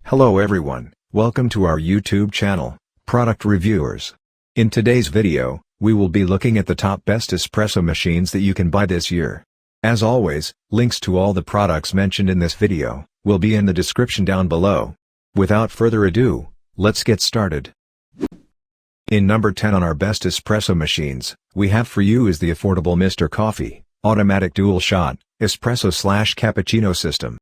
Hello everyone, welcome to our YouTube channel, Product Reviewers. In today's video, we will be looking at the top best espresso machines that you can buy this year. As always, links to all the products mentioned in this video will be in the description down below. Without further ado, let's get started. In number 10 on our best espresso machines, we have for you is the affordable Mr. Coffee Automatic Dual Shot Espresso/Cappuccino System.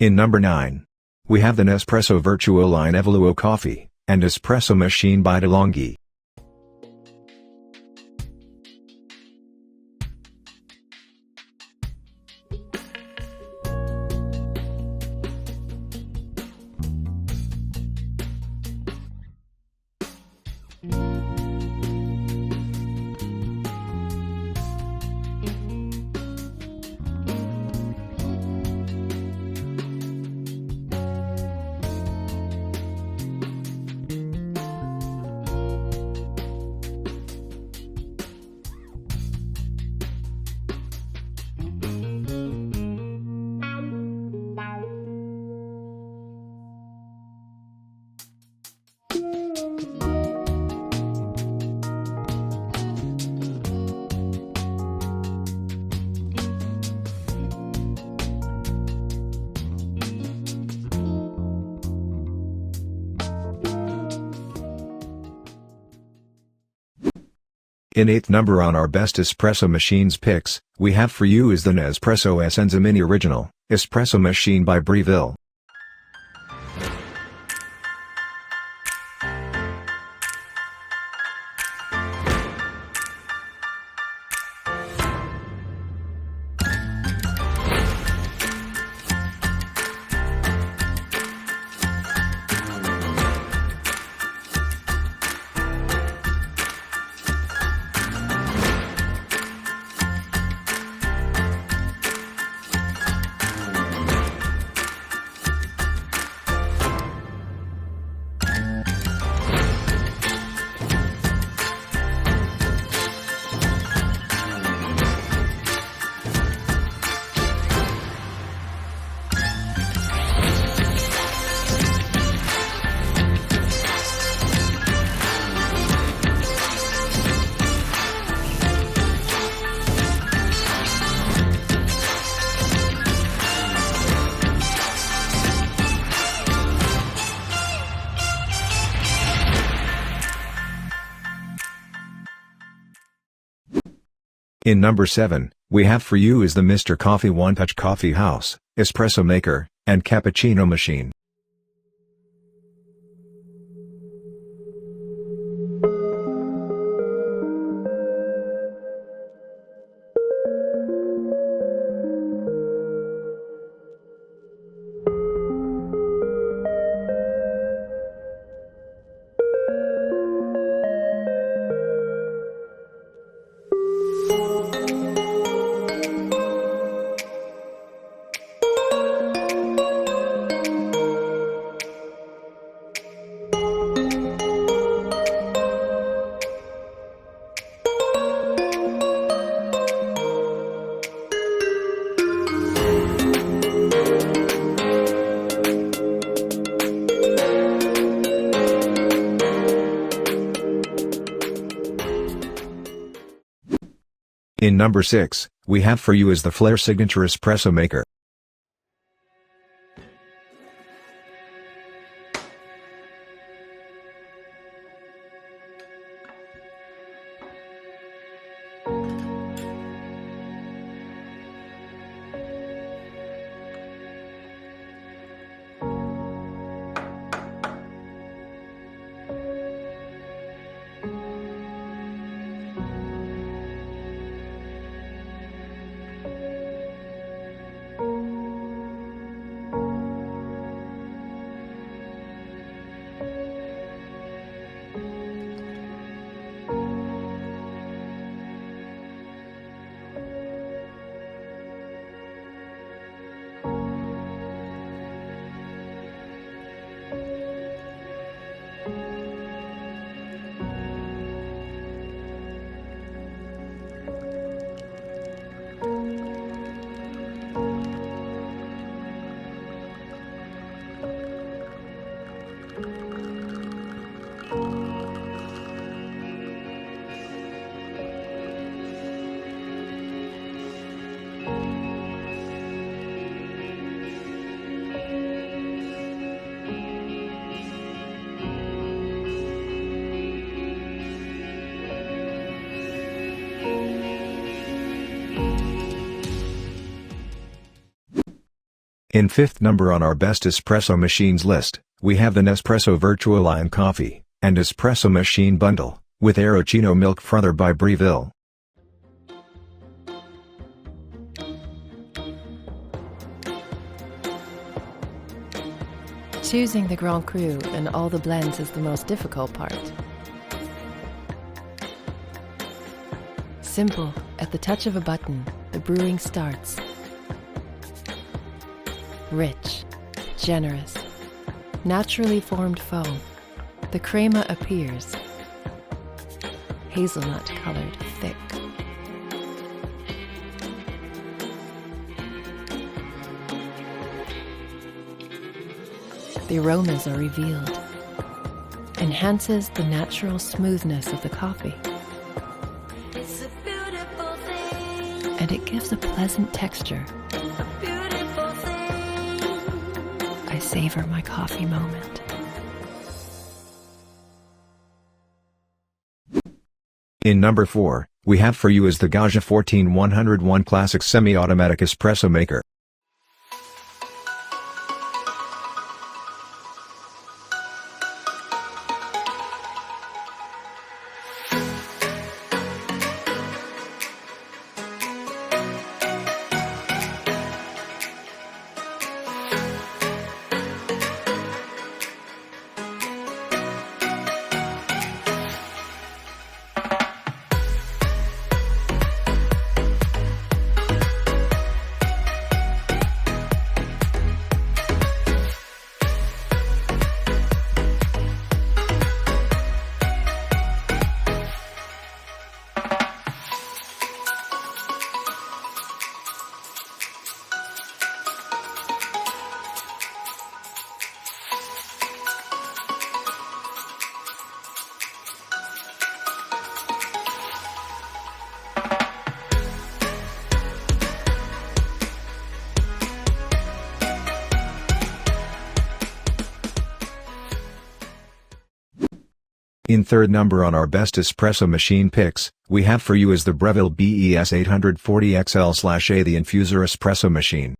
In number 9, we have the Nespresso Vertuo line Evoluo coffee and espresso machine by DeLonghi. In 8th number on our best espresso machines picks, we have for you is the Nespresso Essenza Mini Original Espresso Machine by Breville. In number 7, we have for you is the Mr. Coffee One Touch CoffeeHouse Espresso Maker and Cappuccino Machine. In number 6, we have for you is the Flair Signature Espresso Maker. In fifth number on our best espresso machines list, we have the Nespresso Vertuo Line Coffee and Espresso Machine Bundle, with Aeroccino Milk Frother by Breville. Choosing the Grand Cru and all the blends is the most difficult part. Simple, at the touch of a button, the brewing starts. Rich, generous, naturally formed foam. The crema appears, hazelnut-colored, thick. The aromas are revealed, enhances the natural smoothness of the coffee. It's a beautiful thing. And it gives a pleasant texture. A beautiful thing. I savor my coffee moment. In number 4, we have for you is the Gaggia 14101 Classic Semi-Automatic Espresso Maker. In third number on our best espresso machine picks, we have for you is the Breville BES 840XL/A the Infuser Espresso Machine.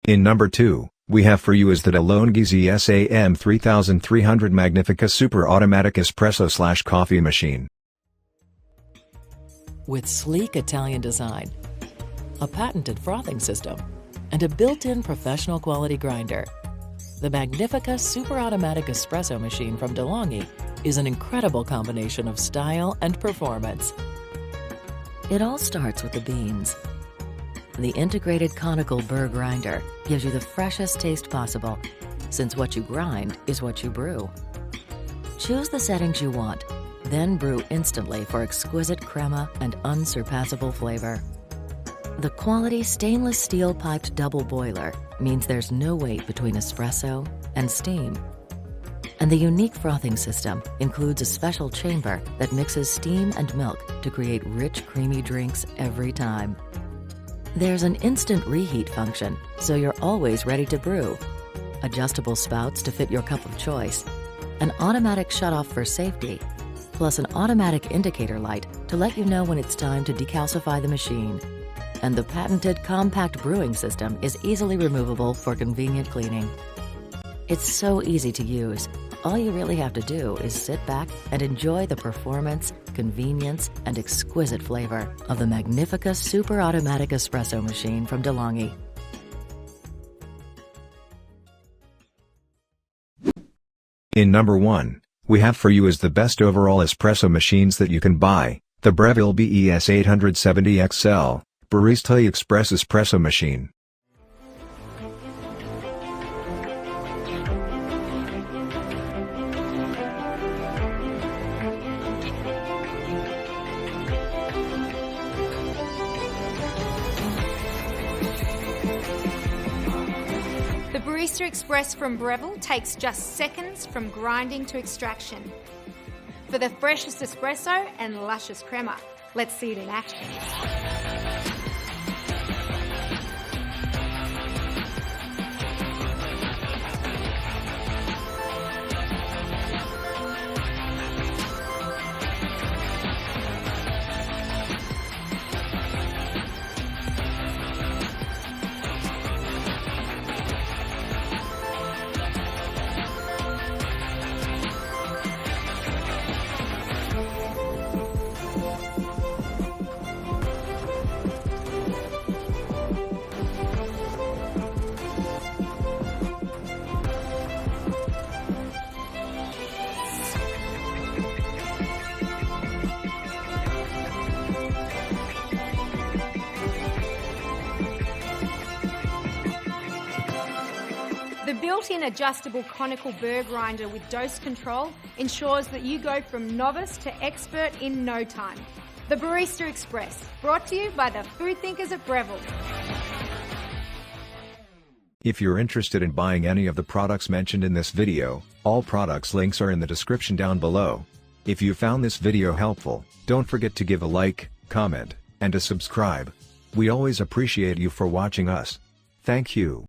In number 2, we have for you is the DeLonghi ZSAM 3300 Magnifica Super Automatic Espresso/Coffee Machine. With sleek Italian design, a patented frothing system, and a built-in professional quality grinder, the Magnifica Super Automatic Espresso Machine from DeLonghi is an incredible combination of style and performance. It all starts with the beans. The integrated conical burr grinder gives you the freshest taste possible, since what you grind is what you brew. Choose the settings you want, then brew instantly for exquisite crema and unsurpassable flavor. The quality stainless steel piped double boiler means there's no wait between espresso and steam. And the unique frothing system includes a special chamber that mixes steam and milk to create rich, creamy drinks every time. There's an instant reheat function, so you're always ready to brew. Adjustable spouts to fit your cup of choice. An automatic shutoff for safety, plus an automatic indicator light to let you know when it's time to decalcify the machine. And the patented compact brewing system is easily removable for convenient cleaning. It's so easy to use. All you really have to do is sit back and enjoy the performance, convenience, and exquisite flavor of the Magnifica Super Automatic Espresso Machine from DeLonghi. In number 1, we have for you is the best overall espresso machines that you can buy, the Breville BES 870XL, Barista Express Espresso Machine. Barista Express from Breville takes just seconds from grinding to extraction. For the freshest espresso and luscious crema, let's see it in action. The built-in adjustable conical burr grinder with dose control ensures that you go from novice to expert in no time. The Barista Express, brought to you by the food thinkers at Breville. If you're interested in buying any of the products mentioned in this video, all products links are in the description down below. If you found this video helpful, don't forget to give a like, comment, and to subscribe. We always appreciate you for watching us. Thank you.